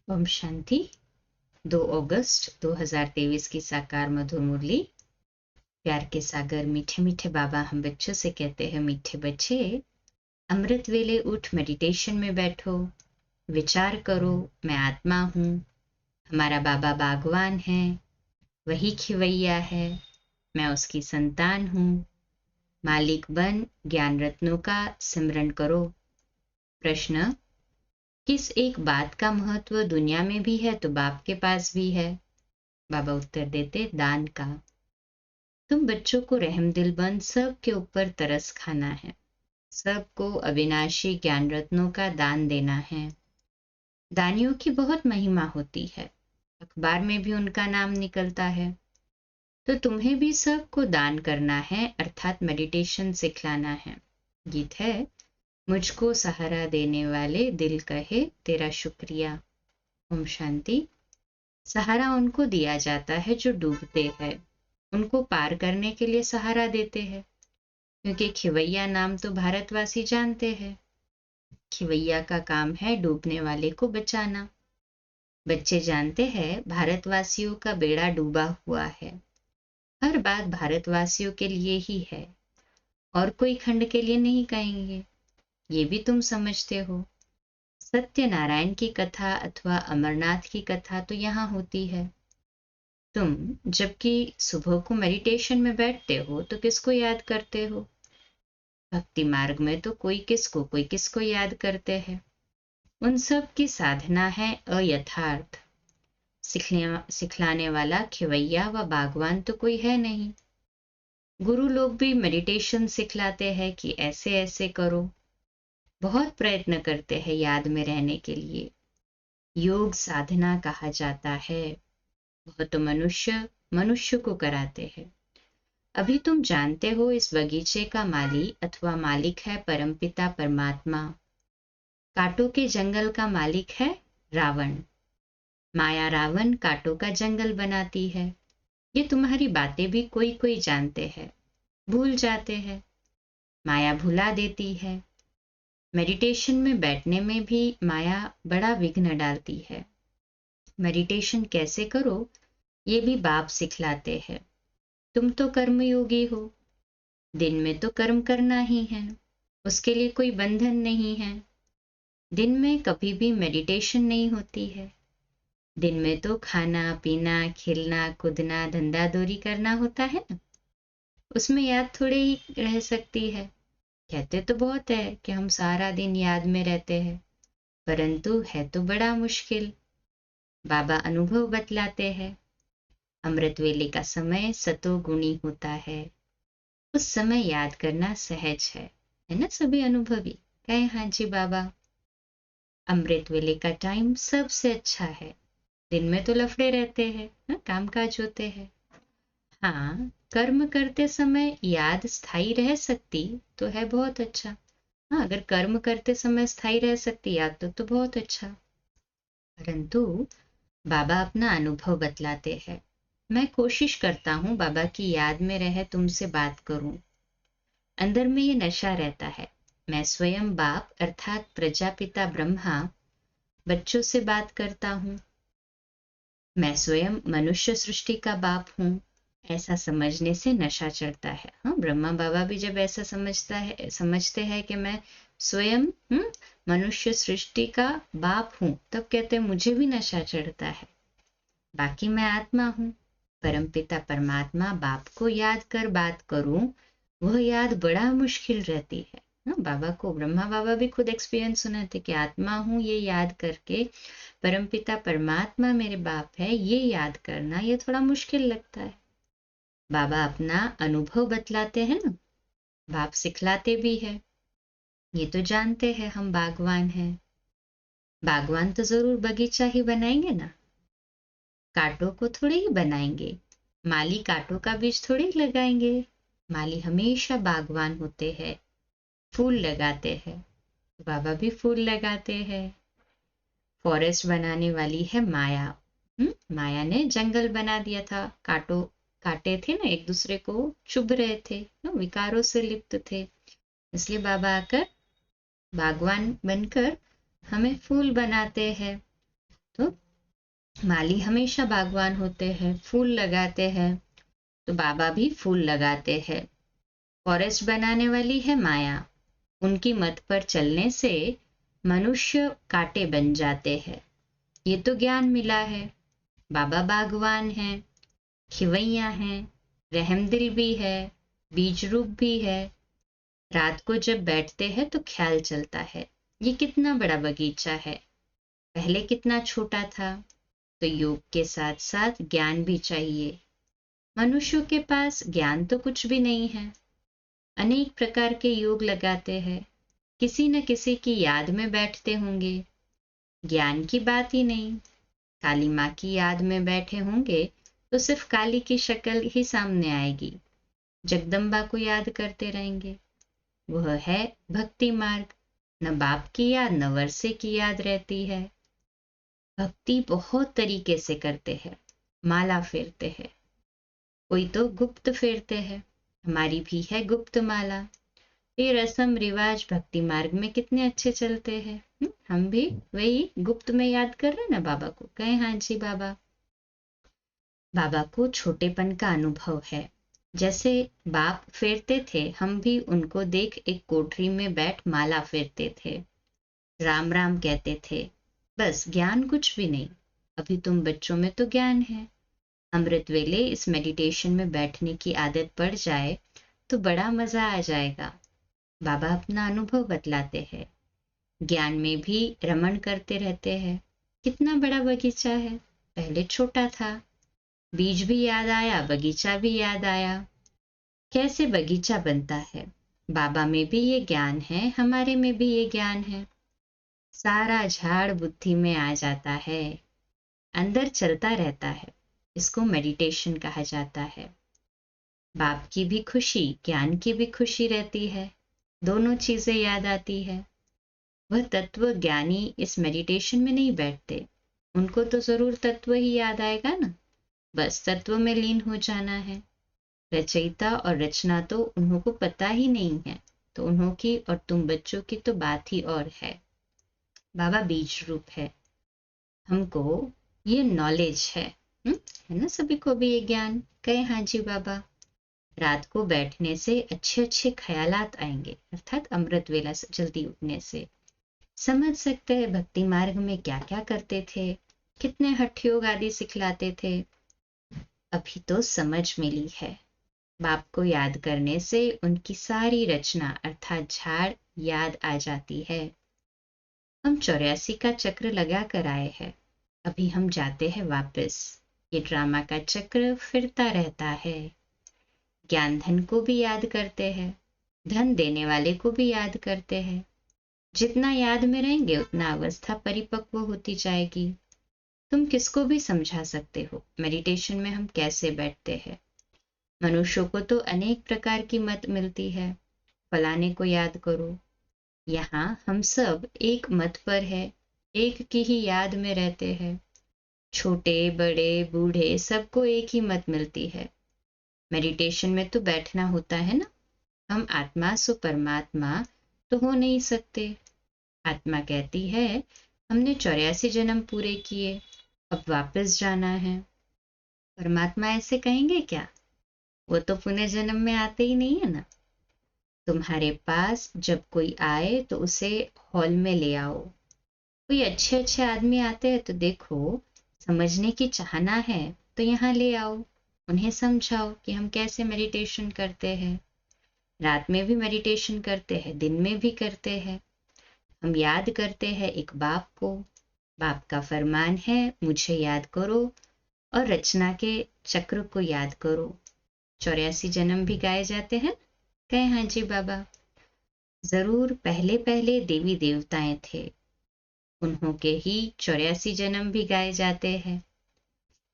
ओम शांति। 2 अगस्त 2023 की साकार मधुर मुरली। प्यार के सागर मीठे मीठे बाबा हम बच्चों से कहते हैं, मीठे बच्चे, अमृत वेले उठ मेडिटेशन में बैठो, विचार करो मैं आत्मा हूँ, हमारा बाबा बागवान है, वही खिवैया है, मैं उसकी संतान हूँ। मालिक बन ज्ञान रत्नों का सिमरन करो। प्रश्न: किस एक बात का महत्व दुनिया में भी है तो बाप के पास भी है? बाबा उत्तर देते, दान का। तुम बच्चों को रहमदिल बन सबके ऊपर तरस खाना है, सबको अविनाशी ज्ञान रत्नों का दान देना है। दानियों की बहुत महिमा होती है, अखबार में भी उनका नाम निकलता है। तो तुम्हें भी सबको दान करना है, अर्थात मेडिटेशन सिखलाना है। गीत है, मुझको सहारा देने वाले दिल कहे तेरा शुक्रिया। ओम शांति। सहारा उनको दिया जाता है जो डूबते हैं, उनको पार करने के लिए सहारा देते हैं, क्योंकि खिवैया नाम तो भारतवासी जानते हैं। खिवैया का काम है डूबने वाले को बचाना। बच्चे जानते हैं भारतवासियों का बेड़ा डूबा हुआ है, हर बात भारतवासियों के लिए ही है और कोई खंड के लिए नहीं कहेंगे, ये भी तुम समझते हो। सत्यनारायण की कथा अथवा अमरनाथ की कथा तो यहाँ होती है। तुम जबकि सुबह को मेडिटेशन में बैठते हो तो किसको याद करते हो? भक्ति मार्ग में तो कोई किसको याद करते हैं। उन सब की साधना है अयथार्थ। सिखलाने वाला खिवैया व बागवान तो कोई है नहीं। गुरु लोग भी मेडिटेशन सिखलाते हैं कि ऐसे ऐसे करो, बहुत प्रयत्न करते हैं याद में रहने के लिए। योग साधना कहा जाता है, बहुत मनुष्य को कराते हैं। अभी तुम जानते हो इस बगीचे का माली अथवा मालिक है परमपिता परमात्मा। कांटों के जंगल का मालिक है रावण। माया रावण कांटों का जंगल बनाती है। ये तुम्हारी बातें भी कोई कोई जानते हैं, भूल जाते हैं। माया भुला देती है। मेडिटेशन में बैठने में भी माया बड़ा विघ्न डालती है। मेडिटेशन कैसे करो ये भी बाप सिखलाते हैं। तुम तो कर्मयोगी हो, दिन में तो कर्म करना ही है, उसके लिए कोई बंधन नहीं है। दिन में कभी भी मेडिटेशन नहीं होती है। दिन में तो खाना पीना खेलना कूदना धंधादौरी करना होता है ना, उसमें याद थोड़े ही रह सकती है। कहते तो बहुत है कि हम सारा दिन याद में रहते हैं, परंतु है तो बड़ा मुश्किल। बाबा अनुभव बतलाते हैं, अमृत वेले का समय सतोगुणी होता है, उस समय याद करना सहज है ना? सभी अनुभवी कहे हाँ जी बाबा। अमृत वेले का टाइम सबसे अच्छा है। दिन में तो लफड़े रहते हैं ना, काम काज होते हैं। हाँ, कर्म करते समय याद स्थायी रह सकती तो है बहुत अच्छा। हाँ, अगर कर्म करते समय स्थायी रह सकती याद तो बहुत अच्छा। परंतु बाबा अपना अनुभव बतलाते हैं। मैं कोशिश करता हूँ बाबा की याद में रह तुमसे बात करूं। अंदर में ये नशा रहता है, मैं स्वयं बाप अर्थात प्रजापिता ब्रह्मा बच्चों से बात करता हूँ, मैं स्वयं मनुष्य सृष्टि का बाप हूँ। ऐसा समझने से नशा चढ़ता है। हाँ, ब्रह्मा बाबा भी जब ऐसा समझते हैं कि मैं स्वयं मनुष्य सृष्टि का बाप हूँ, तब कहते हैं मुझे भी नशा चढ़ता है। बाकी मैं आत्मा हूँ। परमपिता परमात्मा बाप को याद कर बात करूं, वह याद बड़ा मुश्किल रहती है। बाबा को ब्रह्मा बाबा भी खुद एक्सपीरियंस सुनाते कि आत्मा हूं ये याद करके परमपिता परमात्मा मेरे बाप है ये याद करना, ये थोड़ा मुश्किल लगता है। बाबा अपना अनुभव बतलाते हैं ना, बाप सिखलाते भी है। ये तो जानते हैं हम बागवान हैं, बागवान तो जरूर बगीचा ही बनाएंगे ना, कांटों को थोड़े ही बनाएंगे। माली कांटों का बीज थोड़े ही लगाएंगे। माली हमेशा बागवान होते हैं, फूल लगाते हैं। बाबा भी फूल लगाते हैं। फॉरेस्ट बनाने वाली है माया। माया ने जंगल बना दिया था, कांटे थे ना, एक दूसरे को चुभ रहे थे, विकारों से लिप्त थे, इसलिए बाबा आकर बागवान बनकर हमें फूल बनाते हैं। तो माली हमेशा बागवान होते हैं, फूल लगाते हैं, तो बाबा भी फूल लगाते हैं। फॉरेस्ट बनाने वाली है माया, उनकी मत पर चलने से मनुष्य कांटे बन जाते हैं। ये तो ज्ञान मिला है। बाबा बागवान हैं, खिवैया हैं, रहमदिल भी है, बीज रूप भी है। रात को जब बैठते हैं तो ख्याल चलता है, ये कितना बड़ा बगीचा है, पहले कितना छोटा था। तो योग के साथ साथ ज्ञान भी चाहिए। मनुष्यों के पास ज्ञान तो कुछ भी नहीं है। अनेक प्रकार के योग लगाते हैं, किसी न किसी की याद में बैठते होंगे। ज्ञान की बात ही नहीं। काली माँ की याद में बैठे होंगे तो सिर्फ काली की शक्ल ही सामने आएगी। जगदम्बा को याद करते रहेंगे। वह है भक्ति मार्ग। न बाप की याद न वर्षे की याद रहती है। भक्ति बहुत तरीके से करते हैं। माला फेरते हैं, कोई तो गुप्त फेरते हैं, हमारी भी है गुप्त माला। ये रस्म रिवाज भक्ति मार्ग में कितने अच्छे चलते हैं। हम भी वही गुप्त में याद कर रहे हैं ना बाबा को। कहे हाँ जी बाबा। बाबा को छोटेपन का अनुभव है। जैसे बाप फेरते थे, हम भी उनको देख एक कोठरी में बैठ माला फेरते थे, राम राम कहते थे। बस ज्ञान कुछ भी नहीं। अभी तुम बच्चों में तो ज्ञान है। अमृत वेले इस मेडिटेशन में बैठने की आदत पड़ जाए तो बड़ा मजा आ जाएगा। बाबा अपना अनुभव बतलाते हैं। ज्ञान में भी रमण करते रहते हैं। कितना बड़ा बगीचा है, पहले छोटा था। बीज भी याद आया, बगीचा भी याद आया। कैसे बगीचा बनता है? बाबा में भी ये ज्ञान है, हमारे में भी ये ज्ञान है। सारा झाड़ बुद्धि में आ जाता है, अंदर चलता रहता है। इसको मेडिटेशन कहा जाता है। बाप की भी खुशी, ज्ञान की भी खुशी रहती है। दोनों चीजें याद आती है। वह तत्व ज्ञानी इस मेडिटेशन में नहीं बैठते, उनको तो जरूर तत्व ही याद आएगा ना। बस तत्व में लीन हो जाना है। रचयिता और रचना तो उन्हों को पता ही नहीं है, तो उन्हों की और तुम बच्चों की तो बात ही और है। बाबा बीज रूप है, हमको ये नॉलेज है ना, सभी को भी ये ज्ञान। कहे हाँ जी बाबा। रात को बैठने से अच्छे अच्छे ख्यालात आएंगे, अर्थात अमृत वेला से जल्दी उठने से समझ सकते हैं भक्ति मार्ग में क्या क्या करते थे, कितने हठ योग आदि सिखलाते थे। अभी तो समझ मिली है। बाप को याद करने से उनकी सारी रचना अर्थात झाड़ याद आ जाती है। हम 84 का चक्र लगा कर आए हैं, अभी हम जाते हैं वापस। ये ड्रामा का चक्र फिरता रहता है। ज्ञान धन को भी याद करते हैं, धन देने वाले को भी याद करते हैं। जितना याद में रहेंगे उतना अवस्था परिपक्व होती जाएगी। तुम किसको भी समझा सकते हो मेडिटेशन में हम कैसे बैठते हैं। मनुष्यों को तो अनेक प्रकार की मत मिलती है, फलाने को याद करो। यहाँ हम सब एक मत पर है, एक की ही याद में रहते हैं। छोटे बड़े बूढ़े सबको एक ही मत मिलती है। मेडिटेशन में तो बैठना होता है ना। हम आत्मा सो परमात्मा तो हो नहीं सकते। आत्मा कहती है हमने 84 जन्म पूरे किए, अब वापस जाना है। परमात्मा ऐसे कहेंगे क्या? वो तो पुनर्जन्म में आते ही नहीं है ना। तुम्हारे पास जब कोई आए तो उसे हॉल में ले आओ। कोई अच्छे अच्छे आदमी आते हैं तो देखो, समझने की चाहना है तो यहाँ ले आओ। उन्हें समझाओ कि हम कैसे मेडिटेशन करते हैं। रात में भी मेडिटेशन करते हैं, दिन में भी करते हैं। हम याद करते हैं एक बाप को। बाप का फरमान है मुझे याद करो और रचना के चक्र को याद करो। 84 जन्म भी गाए जाते हैं। कहे हाँ जी बाबा। जरूर पहले पहले देवी देवताएं थे, उन्हों के ही 84 जन्म भी गाए जाते हैं।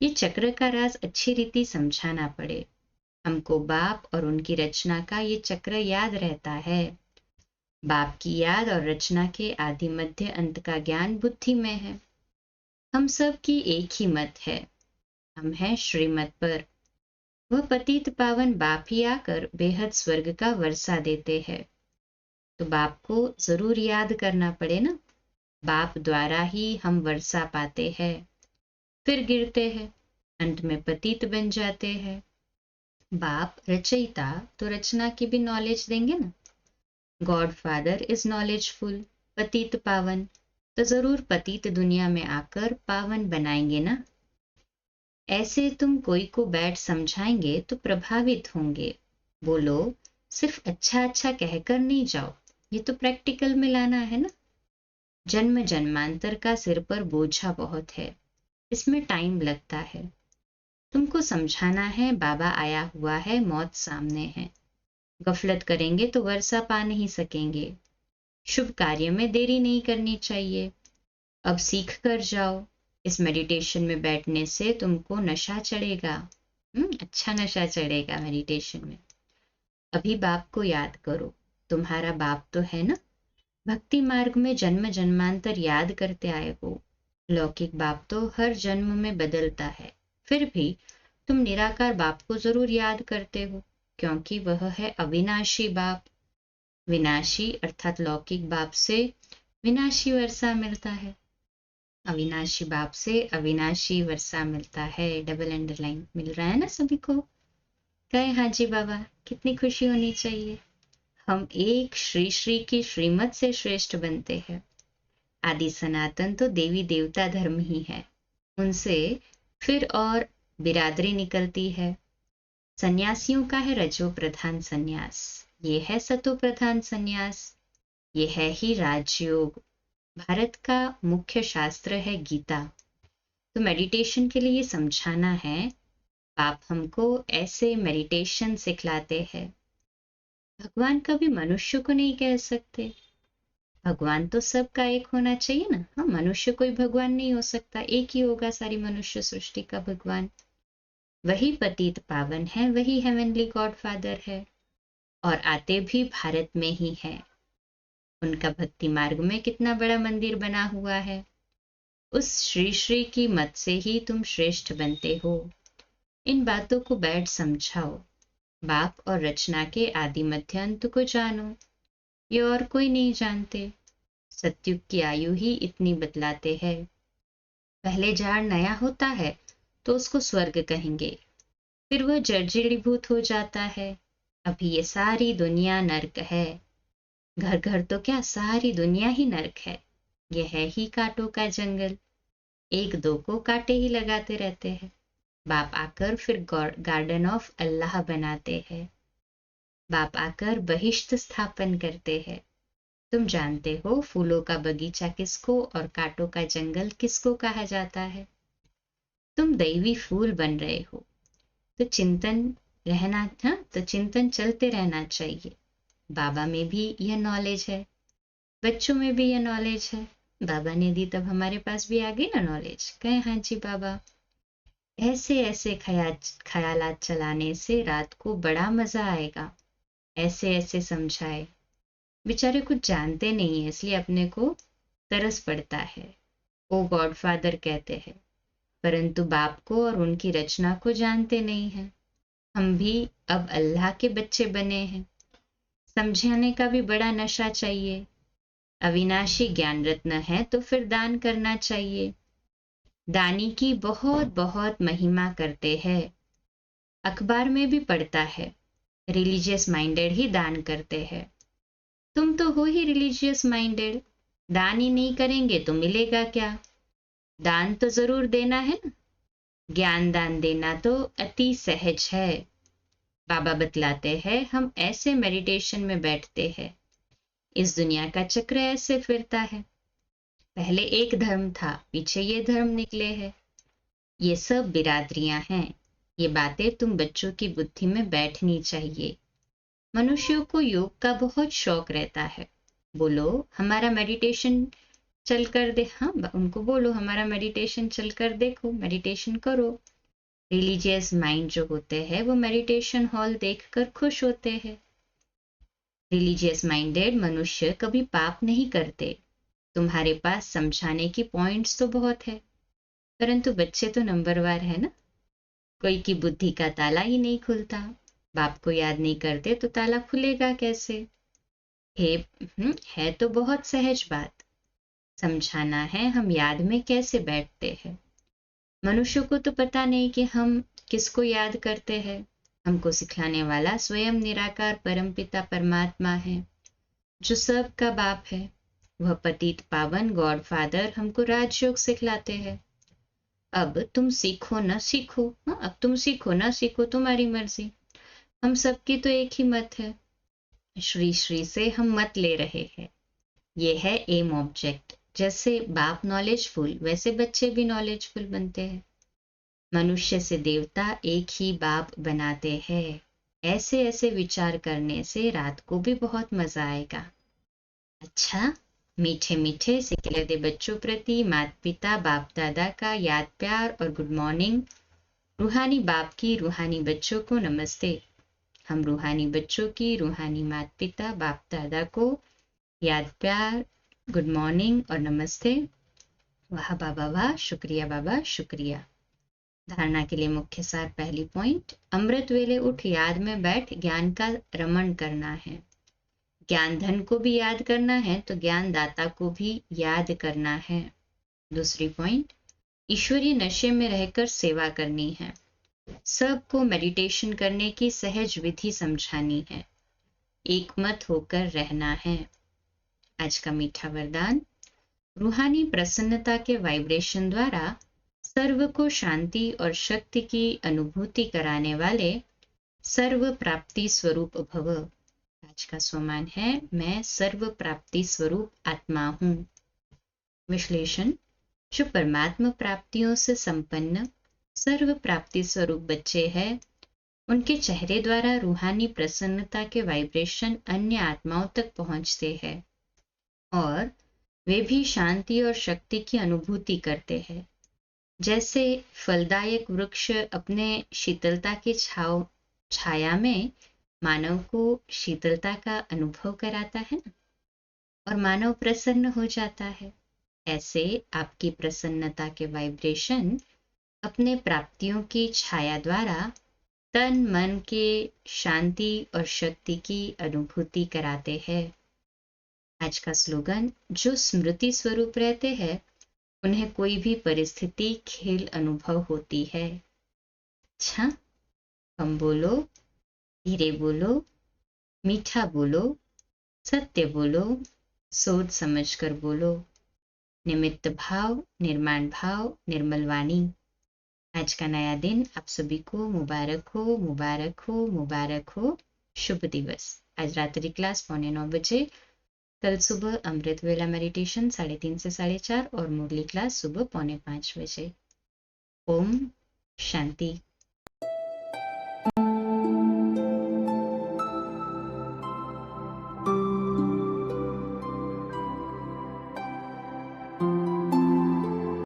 ये चक्र का राज अच्छी रीति समझाना पड़े। हमको बाप और उनकी रचना का ये चक्र याद रहता है। बाप की याद और रचना के आदि मध्य अंत का ज्ञान बुद्धि में है। हम सब की एक ही मत है, हम हैं श्रीमत पर। वह पतित पावन बाप ही आकर बेहद स्वर्ग का वर्षा देते हैं। तो बाप को जरूर याद करना पड़े ना। बाप द्वारा ही हम वर्षा पाते हैं, फिर गिरते हैं, अंत में पतित बन जाते हैं। बाप रचयिता तो रचना की भी नॉलेज देंगे ना। गॉड फादर इज नॉलेजफुल, पतित पावन, तो जरूर पतित दुनिया में आकर पावन बनाएंगे ना। ऐसे तुम कोई को बैठ समझाएंगे तो प्रभावित होंगे। बोलो, सिर्फ अच्छा अच्छा कहकर नहीं जाओ, ये तो प्रैक्टिकल में लाना है ना। जन्म जन्मांतर का सिर पर बोझा बहुत है, इसमें टाइम लगता है। तुमको समझाना है बाबा आया हुआ है, मौत सामने है। गफलत करेंगे तो वर्षा पा नहीं सकेंगे। शुभ कार्य में देरी नहीं करनी चाहिए। अब सीख कर जाओ, इस मेडिटेशन में बैठने से तुमको नशा चढ़ेगा। अच्छा नशा चढ़ेगा मेडिटेशन में। अभी बाप को याद करो, तुम्हारा बाप तो है ना। भक्ति मार्ग में जन्म जन्मांतर याद करते आए हो। लौकिक बाप तो हर जन्म में बदलता है, फिर भी तुम निराकार बाप को जरूर याद करते हो, क्योंकि वह है अविनाशी बाप। विनाशी अर्थात लौकिक बाप से विनाशी वर्षा मिलता है, अविनाशी बाप से अविनाशी वर्षा मिलता है। डबल अंडरलाइन मिल रहा है ना सभी को। कहे हाँ जी बाबा, कितनी खुशी होनी चाहिए। हम एक श्री श्री की श्रीमत से श्रेष्ठ बनते हैं। आदि सनातन तो देवी देवता धर्म ही है, उनसे फिर और बिरादरी निकलती है। सन्यासियों का है रजो प्रधान सन्यास, ये है सतो प्रधान सन्यास, ये है ही राजयोग। भारत का मुख्य शास्त्र है गीता। तो मेडिटेशन के लिए समझाना है, आप हमको ऐसे मेडिटेशन सिखलाते हैं। भगवान कभी मनुष्य को नहीं कह सकते, भगवान तो सबका एक होना चाहिए ना। हाँ, मनुष्य कोई भगवान नहीं हो सकता, एक ही होगा सारी मनुष्य सृष्टि का भगवान। वही पतित पावन है, वही हेवनली गॉड फादर है, और आते भी भारत में ही है। उनका भक्ति मार्ग में कितना बड़ा मंदिर बना हुआ है। उस श्री श्री की मत से ही तुम श्रेष्ठ बनते हो। इन बातों को बैठ समझाओ। बाप और रचना के आदि मध्य अंत को जानो, ये और कोई नहीं जानते। सतयुग की आयु ही इतनी बतलाते हैं। पहले झाड़ नया होता है तो उसको स्वर्ग कहेंगे, फिर वह जर्जरीभूत हो जाता है। अभी ये सारी दुनिया नर्क है। घर घर तो क्या, सारी दुनिया ही नर्क है। यह है ही कांटों का जंगल, एक दो को कांटे ही लगाते रहते हैं। बाप आकर फिर गार्डन ऑफ अल्लाह बनाते हैं। बाप आकर बहिश्त स्थापन करते हैं। तुम जानते हो फूलों का बगीचा किसको और कांटों का जंगल किसको कहा जाता है। तुम दैवी फूल बन रहे हो, तो चिंतन रहना था, तो चिंतन चलते रहना चाहिए। बाबा में भी यह नॉलेज है, बच्चों में भी यह नॉलेज है। बाबा ने दी तब हमारे पास भी आ गई ना नॉलेज। कहे हाँ जी बाबा। ऐसे ऐसे ख्यालात चलाने से रात को बड़ा मजा आएगा। ऐसे ऐसे समझाए, बेचारे कुछ जानते नहीं है, इसलिए अपने को तरस पड़ता है। ओ गॉड फादर कहते हैं, परंतु बाप को और उनकी रचना को जानते नहीं हैं। हम भी अब अल्लाह के बच्चे बने हैं। समझाने का भी बड़ा नशा चाहिए। अविनाशी ज्ञान रत्न है तो फिर दान करना चाहिए। दानी की बहुत बहुत महिमा करते हैं। अखबार में भी पढ़ता है, रिलीजियस माइंडेड ही दान करते हैं। तुम तो हो ही रिलीजियस माइंडेड, दान ही नहीं करेंगे तो मिलेगा क्या। दान तो जरूर देना है ना। ज्ञान दान देना तो अति सहज है। बाबा बतलाते हैं, हम ऐसे मेडिटेशन में बैठते हैं, इस दुनिया का चक्र ऐसे फिरता है। पहले एक धर्म था, पीछे ये धर्म निकले हैं। ये सब बिरादरियां हैं। ये बातें तुम बच्चों की बुद्धि में बैठनी चाहिए। मनुष्यों को योग का बहुत शौक रहता है। बोलो हमारा मेडिटेशन चल कर दे, हाँ उनको बोलो हमारा मेडिटेशन चल कर देखो, मेडिटेशन करो। रिलीजियस माइंड जो होते हैं वो मेडिटेशन हॉल देखकर खुश होते हैं। रिलीजियस माइंडेड मनुष्य कभी पाप नहीं करते। तुम्हारे पास समझाने की पॉइंट्स तो बहुत है, परंतु बच्चे तो नंबरवार है ना। कोई की बुद्धि का ताला ही नहीं खुलता। बाप को याद नहीं करते तो ताला खुलेगा कैसे। है तो बहुत सहज बात। समझाना है हम याद में कैसे बैठते हैं। मनुष्य को तो पता नहीं कि हम किसको याद करते हैं। हमको सिखलाने वाला स्वयं निराकार परमपिता परमात्मा है, जो सब का बाप है। वह पतित पावन गॉड फादर हमको राजयोग सिखलाते हैं। अब तुम सीखो न सीखो, अब तुम सीखो न सीखो, तुम्हारी मर्जी। हम सबकी तो एक ही मत है। श्री श्री से हम मत ले रहे हैं। ये है एम ऑब्जेक्ट। जैसे बाप नॉलेजफुल, वैसे बच्चे भी नॉलेजफुल बनते हैं। मनुष्य से देवता एक ही बाप बनाते हैं। ऐसे ऐसे विचार करने से रात को भी बहुत मजा आएगा। अच्छा, मीठे मीठे सिखले दे बच्चों प्रति माता पिता बाप दादा का याद प्यार और गुड मॉर्निंग। रूहानी बाप की रूहानी बच्चों को नमस्ते। हम रूहानी बच्चों की रूहानी माता पिता बाप दादा को याद प्यार, गुड मॉर्निंग और नमस्ते। वाह बाबा वाह, शुक्रिया बाबा शुक्रिया। धारणा के लिए मुख्य सार। पहली पॉइंट, अमृत वेले उठ याद में बैठ ज्ञान का रमण करना है। ज्ञान धन को भी याद करना है तो ज्ञान दाता को भी याद करना है। दूसरी पॉइंट, ईश्वरीय नशे में रहकर सेवा करनी है। सबको मेडिटेशन करने की सहज विधि समझानी है। एक मत होकर रहना है। आज का मीठा वरदान, रूहानी प्रसन्नता के वाइब्रेशन द्वारा सर्व को शांति और शक्ति की अनुभूति कराने वाले सर्व प्राप्ति स्वरूप भव। आज का स्वमान है, मैं सर्व प्राप्ति स्वरूप आत्मा हूँ। विश्लेषण, जो परमात्मा प्राप्तियों से संपन्न सर्व प्राप्ति स्वरूप बच्चे हैं, उनके चेहरे द्वारा रूहानी प्रसन्नता के वाइब्रेशन अन्य आत्माओं तक पहुंचते हैं और वे भी शांति और शक्ति की अनुभूति करते हैं। जैसे फलदायक वृक्ष अपने शीतलता की छाया में मानव को शीतलता का अनुभव कराता है और मानव प्रसन्न हो जाता है, ऐसे आपकी प्रसन्नता के वाइब्रेशन अपने प्राप्तियों की छाया द्वारा तन मन के शांति और शक्ति की अनुभूति कराते हैं। आज का स्लोगन, जो स्मृति स्वरूप रहते हैं उन्हें कोई भी परिस्थिति खेल अनुभव होती है। अच्छा, कम बोलो, धीरे बोलो, मीठा बोलो, सत्य बोलो, सोच समझकर बोलो। निमित्त भाव, निर्माण भाव, निर्मल वाणी। आज का नया दिन आप सभी को मुबारक हो, मुबारक हो, मुबारक हो। शुभ दिवस। आज रात्रि क्लास 9:15 बजे, कल सुबह अमृत वेला मेडिटेशन 3:30 से 4:30 और मुरली क्लास सुबह 4:45 बजे। ओम शांति।